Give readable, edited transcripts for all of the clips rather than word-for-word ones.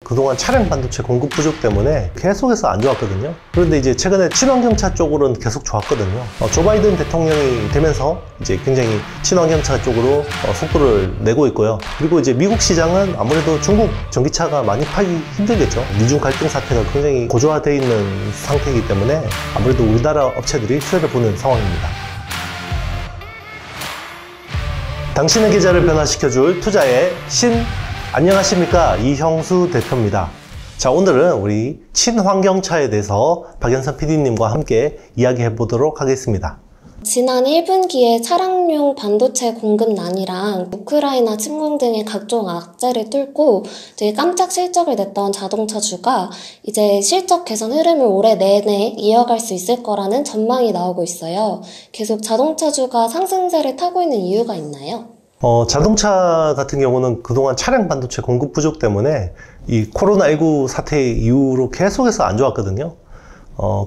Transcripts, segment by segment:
그동안 차량 반도체 공급 부족 때문에 계속해서 안 좋았거든요. 그런데 이제 최근에 친환경차 쪽으로는 계속 좋았거든요. 조 바이든 대통령이 되면서 이제 굉장히 친환경차 쪽으로 속도를 내고 있고요. 그리고 이제 미국 시장은 아무래도 중국 전기차가 많이 팔기 힘들겠죠. 미중 갈등 사태가 굉장히 고조화되어 있는 상태이기 때문에 아무래도 우리나라 업체들이 수혜를 보는 상황입니다. 당신의 계좌를 변화시켜줄 투자의 신, 안녕하십니까, 이형수 대표입니다. 자, 오늘은 우리 친환경차에 대해서 박연선 PD님과 함께 이야기해 보도록 하겠습니다. 지난 1분기에 차량용 반도체 공급난이랑 우크라이나 침공 등의 각종 악재를 뚫고 되게 깜짝 실적을 냈던 자동차주가 이제 실적 개선 흐름을 올해 내내 이어갈 수 있을 거라는 전망이 나오고 있어요. 계속 자동차주가 상승세를 타고 있는 이유가 있나요? 자동차 같은 경우는 그동안 차량 반도체 공급 부족 때문에 이 코로나19 사태 이후로 계속해서 안 좋았거든요.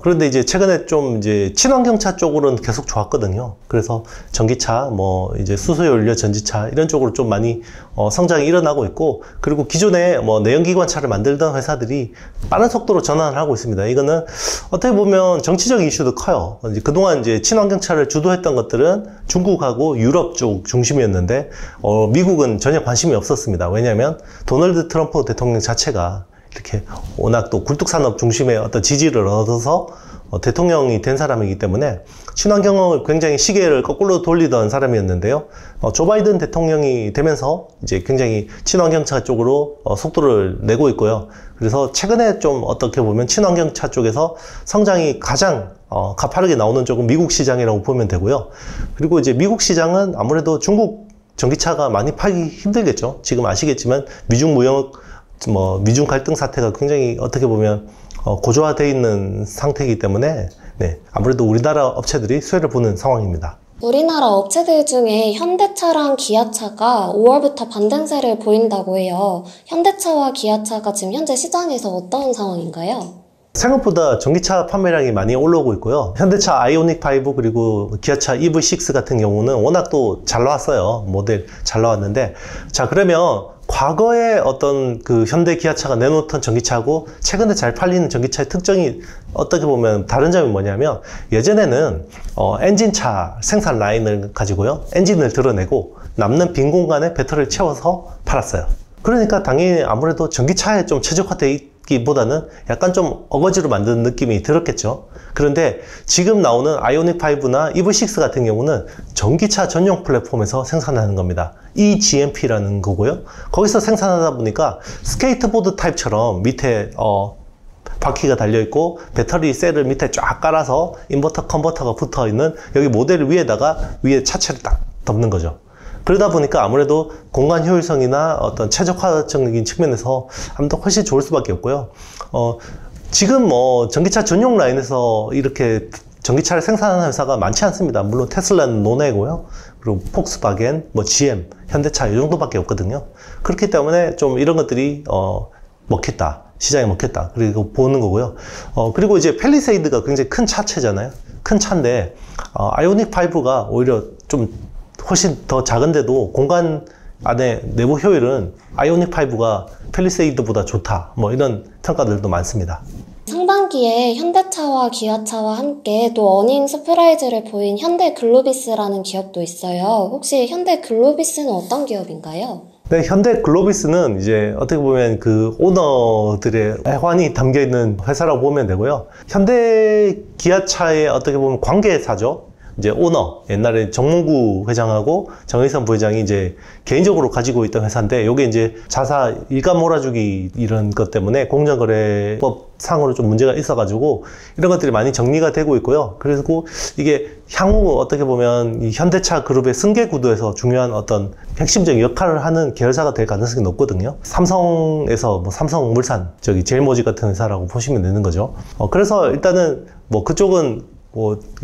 그런데 이제 최근에 좀 이제 친환경차 쪽으로는 계속 좋았거든요. 그래서 전기차, 이제 수소연료 전지차 이런 쪽으로 좀 많이 성장이 일어나고 있고, 그리고 기존에 내연기관차를 만들던 회사들이 빠른 속도로 전환을 하고 있습니다. 이거는 어떻게 보면 정치적 이슈도 커요. 그동안 이제 친환경차를 주도했던 것들은 중국하고 유럽 쪽 중심이었는데, 미국은 전혀 관심이 없었습니다. 왜냐하면 도널드 트럼프 대통령 자체가 이렇게 워낙 또 굴뚝산업 중심의 어떤 지지를 얻어서 대통령이 된 사람이기 때문에 친환경을 굉장히 시계를 거꾸로 돌리던 사람이었는데요. 조 바이든 대통령이 되면서 이제 굉장히 친환경차 쪽으로 속도를 내고 있고요. 그래서 최근에 좀 어떻게 보면 친환경차 쪽에서 성장이 가장 가파르게 나오는 쪽은 미국 시장이라고 보면 되고요. 그리고 이제 미국 시장은 아무래도 중국 전기차가 많이 팔기 힘들겠죠. 지금 아시겠지만 미중 무역 미중 갈등 사태가 굉장히 어떻게 보면 고조화되어 있는 상태이기 때문에 아무래도 우리나라 업체들이 수혜를 보는 상황입니다. 우리나라 업체들 중에 현대차랑 기아차가 5월부터 반등세를 보인다고 해요. 현대차와 기아차가 지금 현재 시장에서 어떤 상황인가요? 생각보다 전기차 판매량이 많이 올라오고 있고요. 현대차 아이오닉5 그리고 기아차 EV6 같은 경우는 워낙 또 잘 나왔어요. 모델 잘 나왔는데, 자, 그러면 과거에 어떤 그 현대 기아차가 내놓던 전기차하고 최근에 잘 팔리는 전기차의 특징이 어떻게 보면 다른 점이 뭐냐면, 예전에는 엔진차 생산 라인을 가지고요, 엔진을 드러내고 남는 빈 공간에 배터리를 채워서 팔았어요. 그러니까 당연히 아무래도 전기차에 좀 최적화되어 있기보다는 약간 좀 어거지로 만드는 느낌이 들었겠죠. 그런데 지금 나오는 아이오닉5나 EV6 같은 경우는 전기차 전용 플랫폼에서 생산하는 겁니다. eGMP라는 거고요. 거기서 생산하다 보니까 스케이트보드 타입처럼 밑에 바퀴가 달려있고 배터리 셀을 밑에 쫙 깔아서 인버터 컨버터가 붙어있는 여기 모델 위에다가 위에 차체를 딱 덮는 거죠. 그러다 보니까 아무래도 공간 효율성이나 어떤 최적화적인 측면에서 아무래도 훨씬 좋을 수밖에 없고요. 지금 전기차 전용 라인에서 이렇게 전기차를 생산하는 회사가 많지 않습니다. 물론 테슬라는 논외고요. 그리고 폭스바겐, GM, 현대차 이 정도밖에 없거든요. 그렇기 때문에 좀 이런 것들이 먹혔다. 시장에 먹혔다. 그리고 보는 거고요. 그리고 이제 팰리세이드가 굉장히 큰 차체잖아요. 큰 차인데 아이오닉5가 오히려 좀 훨씬 더 작은데도 공간 안에 내부 효율은 아이오닉5가 팰리세이드보다 좋다. 이런 평가들도 많습니다. 상반기에 현대차와 기아차와 함께 또 어닝 서프라이즈를 보인 현대글로비스라는 기업도 있어요. 혹시 현대글로비스는 어떤 기업인가요? 네, 현대글로비스는 이제 어떻게 보면 그 오너들의 애환이 담겨 있는 회사라고 보면 되고요. 현대 기아차의 어떻게 보면 관계사죠. 이제 오너, 옛날에 정몽구 회장하고 정의선 부회장이 이제 개인적으로 가지고 있던 회사인데, 요게 이제 자사 일감 몰아주기 이런 것 때문에 공정거래법 상으로 좀 문제가 있어가지고 이런 것들이 많이 정리가 되고 있고요. 그리고 이게 향후 어떻게 보면 이 현대차 그룹의 승계 구도에서 중요한 어떤 핵심적인 역할을 하는 계열사가 될 가능성이 높거든요. 삼성에서 삼성물산, 제일모직 같은 회사라고 보시면 되는 거죠. 그래서 일단은 그쪽은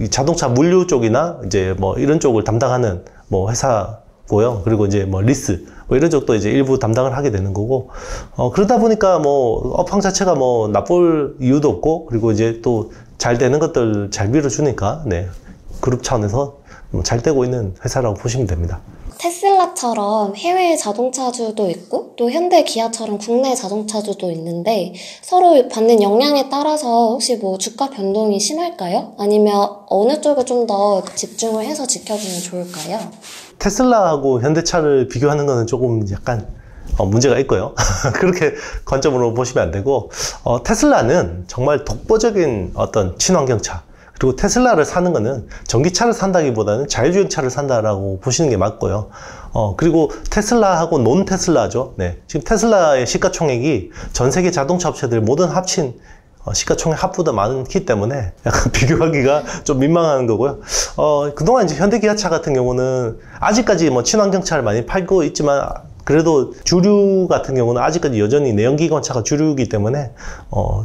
이 자동차 물류 쪽이나 이제 이런 쪽을 담당하는 회사고요. 그리고 이제 리스 이런 쪽도 이제 일부 담당을 하게 되는 거고, 그러다 보니까 업황 자체가 나쁠 이유도 없고, 그리고 이제 또 잘 되는 것들 잘 밀어주니까 그룹 차원에서 잘 되고 있는 회사라고 보시면 됩니다. 테슬라처럼 해외 자동차주도 있고 또 현대 기아처럼 국내 자동차주도 있는데 서로 받는 영향에 따라서 혹시 뭐 주가 변동이 심할까요? 아니면 어느 쪽에 좀 더 집중을 해서 지켜보면 좋을까요? 테슬라하고 현대차를 비교하는 거는 조금 약간 문제가 있고요. 그렇게 관점으로 보시면 안 되고, 테슬라는 정말 독보적인 어떤 친환경차, 그리고 테슬라를 사는 거는 전기차를 산다기보다는 자율주행차를 산다라고 보시는 게 맞고요. 그리고 테슬라하고 논 테슬라죠. 네. 지금 테슬라의 시가총액이 전 세계 자동차 업체들 모든 합친 시가총액 합보다 많기 때문에 약간 비교하기가 좀 민망한 거고요. 그동안 이제 현대기아차 같은 경우는 아직까지 뭐 친환경차를 많이 팔고 있지만 그래도 주류 같은 경우는 아직까지 여전히 내연기관차가 주류이기 때문에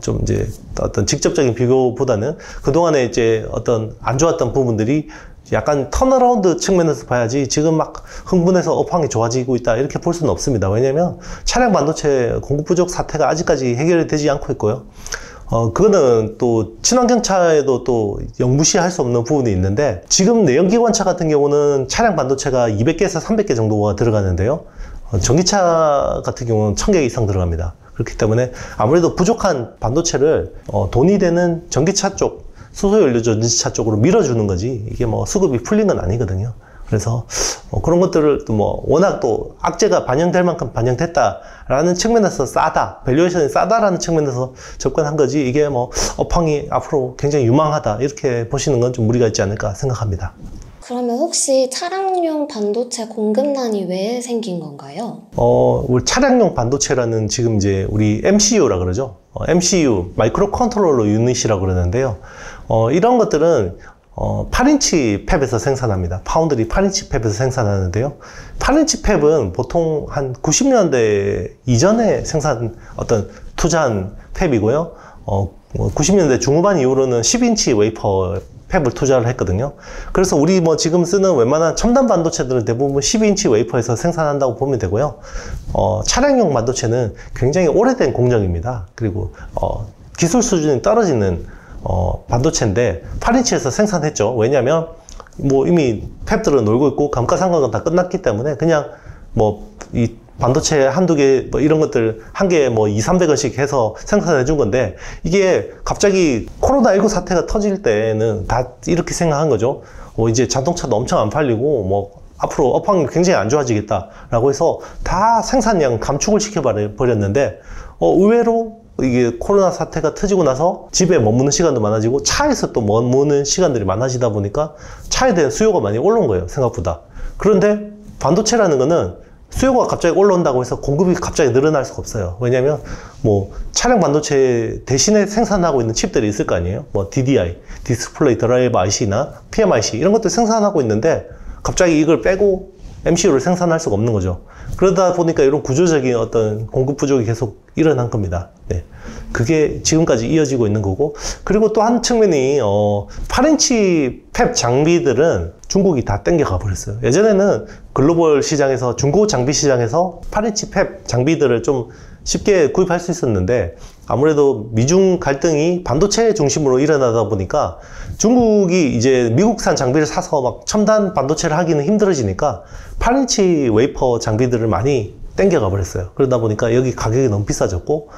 좀 이제 어떤 직접적인 비교보다는 그동안에 이제 어떤 안 좋았던 부분들이 약간 턴어라운드 측면에서 봐야지 지금 막 흥분해서 업황이 좋아지고 있다 이렇게 볼 수는 없습니다. 왜냐면 차량 반도체 공급 부족 사태가 아직까지 해결이 되지 않고 있고요. 그거는 또 친환경차에도 또 영무시할 수 없는 부분이 있는데, 지금 내연기관차 같은 경우는 차량 반도체가 200개에서 300개 정도가 들어가는데요. 전기차 같은 경우는 1000개 이상 들어갑니다. 그렇기 때문에 아무래도 부족한 반도체를 돈이 되는 전기차 쪽, 수소연료 전지차 쪽으로 밀어주는 거지, 이게 뭐 수급이 풀린 건 아니거든요. 그래서 그런 것들을 또 뭐 워낙 또 악재가 반영될 만큼 반영됐다라는 측면에서 싸다, 밸류에이션이 싸다라는 측면에서 접근한 거지, 이게 뭐 업황이 앞으로 굉장히 유망하다 이렇게 보시는 건 좀 무리가 있지 않을까 생각합니다. 그러면 혹시 차량용 반도체 공급난이 왜 생긴 건가요? 우리 차량용 반도체라는 지금 이제 우리 MCU라 그러죠. MCU, 마이크로 컨트롤러 유닛이라고 그러는데요. 이런 것들은 8인치 팹에서 생산합니다. 파운드리 8인치 팹에서 생산하는데요. 8인치 팹은 보통 한 90년대 이전에 투자한 팹이고요. 90년대 중후반 이후로는 10인치 웨이퍼 팹을 투자를 했거든요. 그래서 우리 뭐 지금 쓰는 웬만한 첨단 반도체들은 대부분 12인치 웨이퍼에서 생산한다고 보면 되고요. 차량용 반도체는 굉장히 오래된 공정입니다. 그리고 기술 수준이 떨어지는 반도체인데 8인치에서 생산했죠. 왜냐하면 뭐 이미 팹들은 놀고 있고 감가상각은 다 끝났기 때문에 그냥 뭐 이 반도체 한두 개 뭐 이런 것들 한 개에 뭐 200~300원씩 해서 생산해 준 건데, 이게 갑자기 코로나19 사태가 터질 때는 다 이렇게 생각한 거죠. 이제 자동차도 엄청 안 팔리고 뭐 앞으로 업황이 굉장히 안 좋아지겠다라고 해서 다 생산량 감축을 시켜버렸는데, 의외로 이게 코로나 사태가 터지고 나서 집에 머무는 시간도 많아지고 차에서 또 머무는 시간들이 많아지다 보니까 차에 대한 수요가 많이 올라온 거예요, 생각보다. 그런데 반도체라는 거는 수요가 갑자기 올라온다고 해서 공급이 갑자기 늘어날 수가 없어요. 왜냐면 뭐 차량 반도체 대신에 생산하고 있는 칩들이 있을 거 아니에요. 뭐 DDI, 디스플레이 드라이버 IC나 PMIC 이런 것들 생산하고 있는데 갑자기 이걸 빼고 MCU를 생산할 수가 없는 거죠. 그러다 보니까 이런 구조적인 어떤 공급 부족이 계속 일어난 겁니다. 네. 그게 지금까지 이어지고 있는 거고, 그리고 또 한 측면이 8인치 팹 장비들은 중국이 다 땡겨가 버렸어요. 예전에는 글로벌 시장에서, 중고 장비 시장에서 8인치 팹 장비들을 좀 쉽게 구입할 수 있었는데, 아무래도 미중 갈등이 반도체 중심으로 일어나다 보니까 중국이 이제 미국산 장비를 사서 막 첨단 반도체를 하기는 힘들어지니까 8인치 웨이퍼 장비들을 많이 땡겨가 버렸어요. 그러다 보니까 여기 가격이 너무 비싸졌고,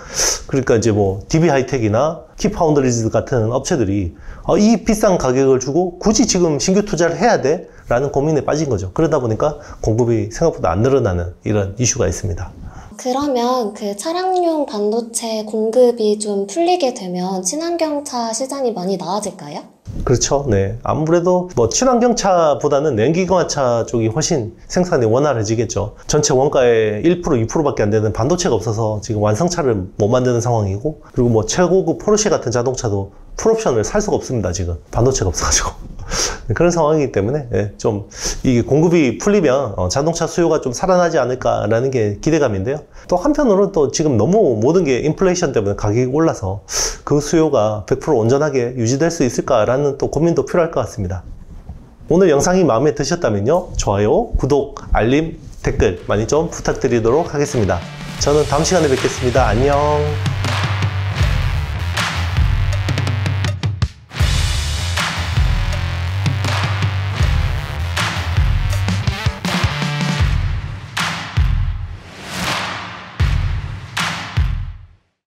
그러니까 이제 뭐 DB 하이텍이나 키파운드리즈 같은 업체들이 이 비싼 가격을 주고 굳이 지금 신규 투자를 해야 돼? 라는 고민에 빠진 거죠. 그러다 보니까 공급이 생각보다 안 늘어나는 이런 이슈가 있습니다. 그러면 그 차량용 반도체 공급이 좀 풀리게 되면 친환경차 시장이 많이 나아질까요? 그렇죠. 네. 아무래도 뭐 친환경차보다는 내연기관차 쪽이 훨씬 생산이 원활해지겠죠. 전체 원가의 1%, 2%밖에 안 되는 반도체가 없어서 지금 완성차를 못 만드는 상황이고, 그리고 뭐 최고급 포르쉐 같은 자동차도 풀옵션을 살 수가 없습니다. 지금 반도체가 없어가지고. 그런 상황이기 때문에 좀 이게 공급이 풀리면 자동차 수요가 좀 살아나지 않을까라는 게 기대감인데요. 또 한편으로는 또 지금 너무 모든 게 인플레이션 때문에 가격이 올라서 그 수요가 100% 온전하게 유지될 수 있을까라는 또 고민도 필요할 것 같습니다. 오늘 영상이 마음에 드셨다면요, 좋아요, 구독, 알림, 댓글 많이 좀 부탁드리도록 하겠습니다. 저는 다음 시간에 뵙겠습니다. 안녕.